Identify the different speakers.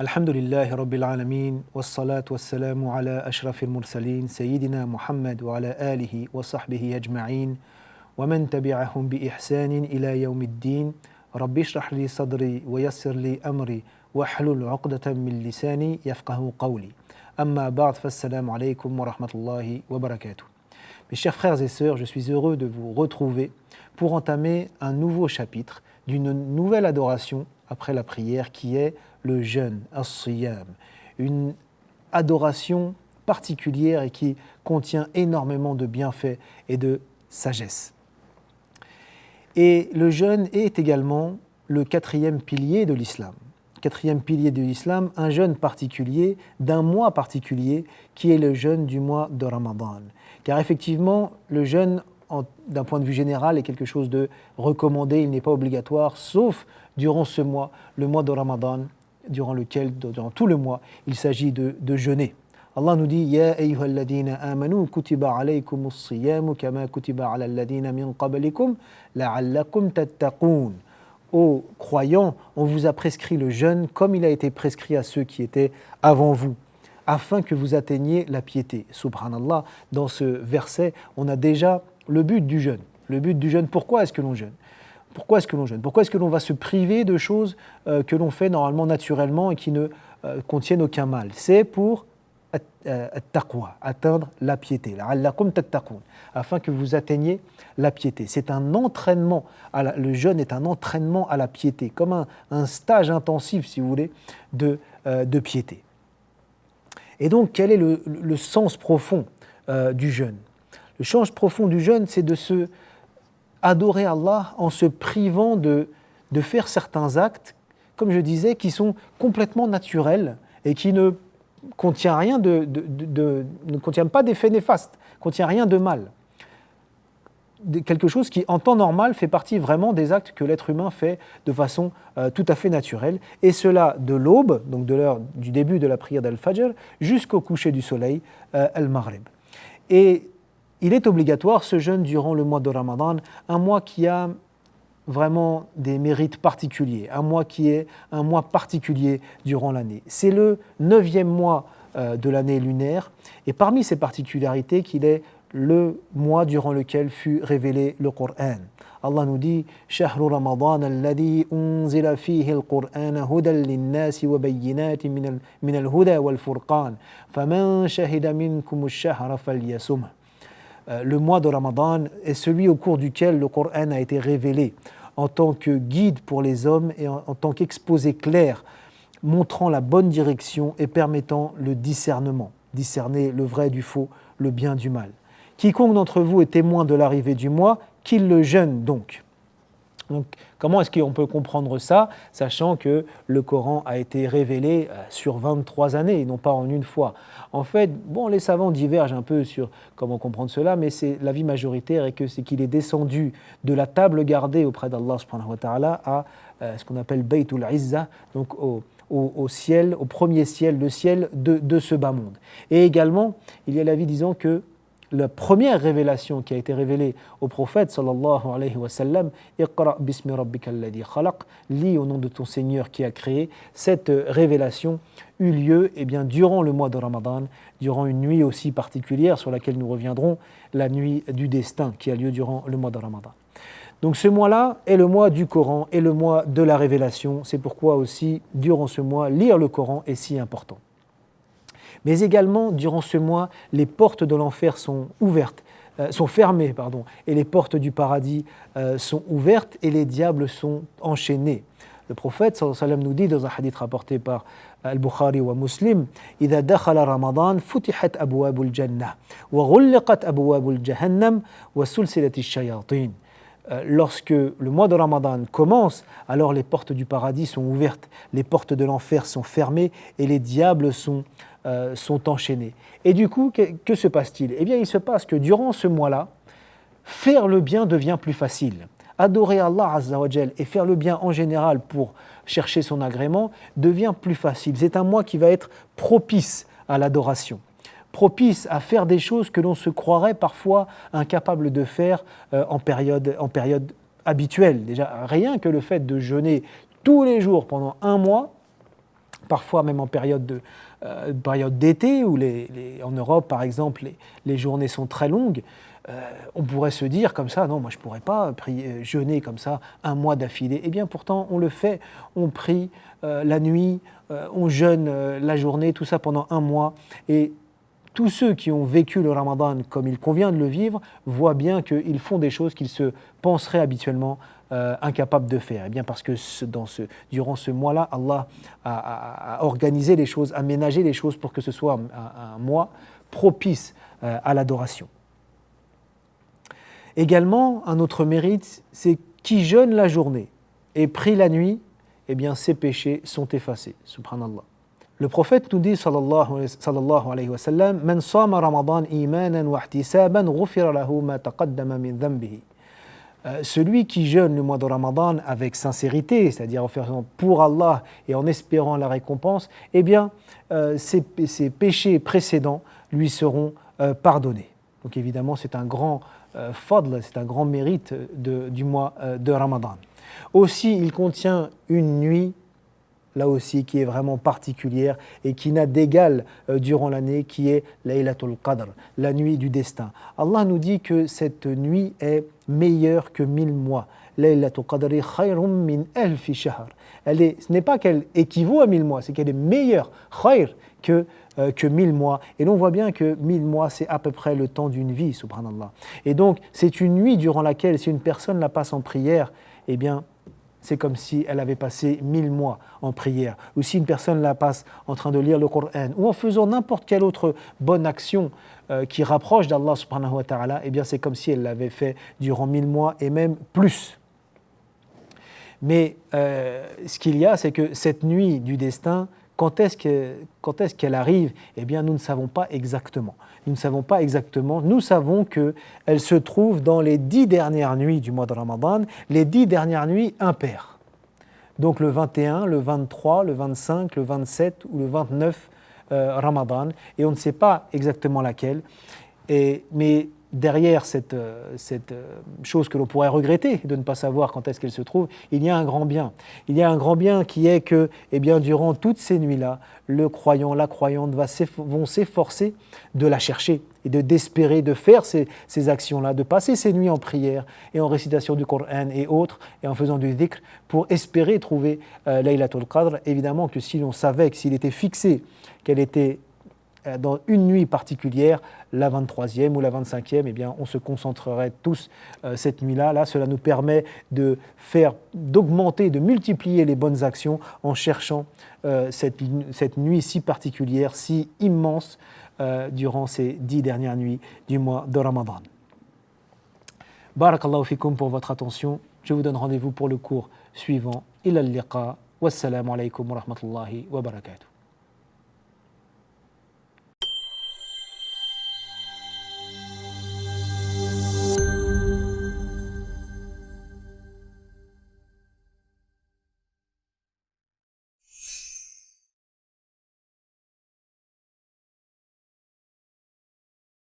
Speaker 1: Alhamdulillahi Rabbil Alamin, wassalatu wassalamu ala ashrafil mursalin, Sayyidina Muhammad wa ala alihi wa sahbihi ajma'in, wa man tabi'ahum bi ihsanin ila yawmiddin, Rabbi shrah li sadri wa yassir li amri, wa hlul 'uqdatan min lisani yafqahu qawli. Amma ba'd, fassalamu alaykum wa rahmatullahi wa barakatuh. Mes chers frères et sœurs, je suis heureux de vous retrouver pour entamer un nouveau chapitre d'une nouvelle adoration après la prière qui est le jeûne, as-siyam, une adoration particulière et qui contient énormément de bienfaits et de sagesse. Et le jeûne est également le quatrième pilier de l'islam. Quatrième pilier de l'islam, un jeûne particulier, d'un mois particulier, qui est le jeûne du mois de Ramadan. Car effectivement, le jeûne, d'un point de vue général, est quelque chose de recommandé, il n'est pas obligatoire, sauf durant ce mois, le mois de Ramadan, durant tout le mois, il s'agit de jeûner. Allah nous dit « Ya ayyuhalladhina amanu kutiba alaykumus siyamu kama kutiba ala alladhina min qablikum la'allakum tattaqun » Ô croyants, on vous a prescrit le jeûne comme il a été prescrit à ceux qui étaient avant vous, afin que vous atteigniez la piété. Subhanallah, dans ce verset, on a déjà le but du jeûne. Le but du jeûne, pourquoi est-ce que l'on jeûne ? Pourquoi est-ce que l'on jeûne ? Pourquoi est-ce que l'on va se priver de choses que l'on fait normalement naturellement et qui ne contiennent aucun mal ? C'est pour at-taqwa, atteindre la piété. La'allakum tattaqun, afin que vous atteigniez la piété. C'est un entraînement, le jeûne est un entraînement à la piété, comme un stage intensif, si vous voulez, de piété. Et donc, quel est le sens profond du jeûne ? Le sens profond du jeûne, c'est de se adorer Allah en se privant de faire certains actes, comme je disais, qui sont complètement naturels et qui ne contiennent rien ne contiennent pas d'effets néfastes, ne contiennent rien de mal. Quelque chose qui, en temps normal, fait partie vraiment des actes que l'être humain fait de façon tout à fait naturelle, et cela de l'aube, donc de l'heure du début de la prière d'Al-Fajr, jusqu'au coucher du soleil, Al-Maghrib. Et il est obligatoire ce jeûne durant le mois de Ramadan, un mois qui a vraiment des mérites particuliers, un mois qui est un mois particulier durant l'année. C'est le 9e mois de l'année lunaire, et parmi ses particularités qu'il est le mois durant lequel fut révélé le Coran. Allah nous dit « Shahru Ramadan alladhi unzila fihi al-Qur'an hudan lin-nasi wa bayyinatin min al-huda wal-furqan faman shahida minkum ash-shahra falyasumhu » Le mois de Ramadan est celui au cours duquel le Coran a été révélé en tant que guide pour les hommes et en tant qu'exposé clair, montrant la bonne direction et permettant le discernement, discerner le vrai du faux, le bien du mal. Quiconque d'entre vous est témoin de l'arrivée du mois, qu'il le jeûne donc. Donc, comment est-ce qu'on peut comprendre ça, sachant que le Coran a été révélé sur 23 années et non pas en une fois ? En fait, les savants divergent un peu sur comment comprendre cela, mais l'avis majoritaire est que c'est qu'il est descendu de la table gardée auprès d'Allah subhanahu wa ta'ala à ce qu'on appelle Baytul Izza, donc au ciel, au premier ciel, le ciel de ce bas monde. Et également, il y a l'avis disant que la première révélation qui a été révélée au prophète sallallahu alayhi wa sallam, Iqra bismi rabbika alladhi khalaq, lis au nom de ton Seigneur qui a créé, cette révélation eut lieu durant le mois de Ramadan, durant une nuit aussi particulière sur laquelle nous reviendrons, la nuit du destin qui a lieu durant le mois de Ramadan. Donc ce mois-là est le mois du Coran et le mois de la révélation, c'est pourquoi aussi durant ce mois, lire le Coran est si important. Mais également, durant ce mois, les portes de l'enfer sont fermées, et les portes du paradis sont ouvertes et les diables sont enchaînés. Le prophète sallallahu alayhi wa sallam nous dit dans un hadith rapporté par Al-Bukhari wa Muslim, إذا دخل رمضان فتحت أبواب الجنة وغلقت أبواب الجهنم وسلسلة الشياطين. Lorsque le mois de Ramadan commence, alors les portes du paradis sont ouvertes, les portes de l'enfer sont fermées et les diables sont enchaînés. Et du coup, que se passe-t-il ? Eh bien, il se passe que durant ce mois-là, faire le bien devient plus facile. Adorer Allah Azza wa Jal et faire le bien en général pour chercher son agrément devient plus facile. C'est un mois qui va être propice à l'adoration, propice à faire des choses que l'on se croirait parfois incapable de faire en période habituelle. Déjà, rien que le fait de jeûner tous les jours pendant un mois, parfois même en période d'été, où en Europe, par exemple, les journées sont très longues. On pourrait se dire comme ça, non, moi je ne pourrais pas jeûner comme ça un mois d'affilée. Eh bien pourtant, on le fait, on prie la nuit, on jeûne la journée, tout ça pendant un mois. Et tous ceux qui ont vécu le Ramadan comme il convient de le vivre voient bien qu'ils font des choses qu'ils se penseraient habituellement incapables de faire. Eh bien parce que durant ce mois-là, Allah a organisé les choses, aménagé les choses pour que ce soit un mois propice à l'adoration. Également, un autre mérite, c'est qui jeûne la journée et prie la nuit, eh bien ses péchés sont effacés. Subhanallah. Le prophète nous dit, sallallahu alayhi wa sallam, « Man sama Ramadan imanan wa ihtisaban, ghufira lahu ma taqaddama min dhanbihi » Celui qui jeûne le mois de Ramadan avec sincérité, c'est-à-dire en faisant pour Allah et en espérant la récompense, eh bien, ses péchés précédents lui seront pardonnés. Donc évidemment, c'est un grand fadl, c'est un grand mérite du mois de Ramadan. Aussi, il contient une nuit, là aussi, qui est vraiment particulière et qui n'a d'égal durant l'année, qui est Laylatul Qadr, la nuit du destin. Allah nous dit que cette nuit est meilleure que 1000 mois. Laylatul Qadri khayrum min alfi shahr. Ce n'est pas qu'elle équivaut à 1000 mois, c'est qu'elle est meilleure, khayr, que 1000 mois. Et l'on voit bien que 1000 mois, c'est à peu près le temps d'une vie, subhanallah. Et donc, c'est une nuit durant laquelle, si une personne la passe en prière, eh bien, c'est comme si elle avait passé 1000 mois en prière. Ou si une personne la passe en train de lire le Coran, ou en faisant n'importe quelle autre bonne action qui rapproche d'Allah subhanahu wa ta'ala, eh bien, c'est comme si elle l'avait fait durant 1000 mois et même plus. Mais ce qu'il y a, c'est que cette nuit du destin, quand est-ce qu'elle arrive? Eh bien, nous ne savons pas exactement. Nous ne savons pas exactement. Nous savons qu'elle se trouve dans les 10 dernières nuits du mois de Ramadan, les 10 dernières nuits impaires. Donc le 21, le 23, le 25, le 27 ou le 29 Ramadan. Et on ne sait pas exactement laquelle. Mais derrière cette chose que l'on pourrait regretter de ne pas savoir quand est-ce qu'elle se trouve, il y a un grand bien. Il y a un grand bien qui est que, eh bien, durant toutes ces nuits-là, le croyant, la croyante vont s'efforcer de la chercher et d'espérer de faire ces actions-là, de passer ces nuits en prière et en récitation du Coran et autres, et en faisant du dhikr, pour espérer trouver Laylatul Qadr. Évidemment que si l'on savait que s'il était fixé qu'elle était dans une nuit particulière, la 23e ou la 25e, eh bien, on se concentrerait tous cette nuit-là. Là, cela nous permet d'augmenter, de multiplier les bonnes actions en cherchant cette nuit si particulière, si immense durant ces 10 dernières nuits du mois de Ramadan. Barakallahu fikum pour votre attention. Je vous donne rendez-vous pour le cours suivant. Ila al-liqa. Wassalamu alaykum wa rahmatullahi wa barakatuh.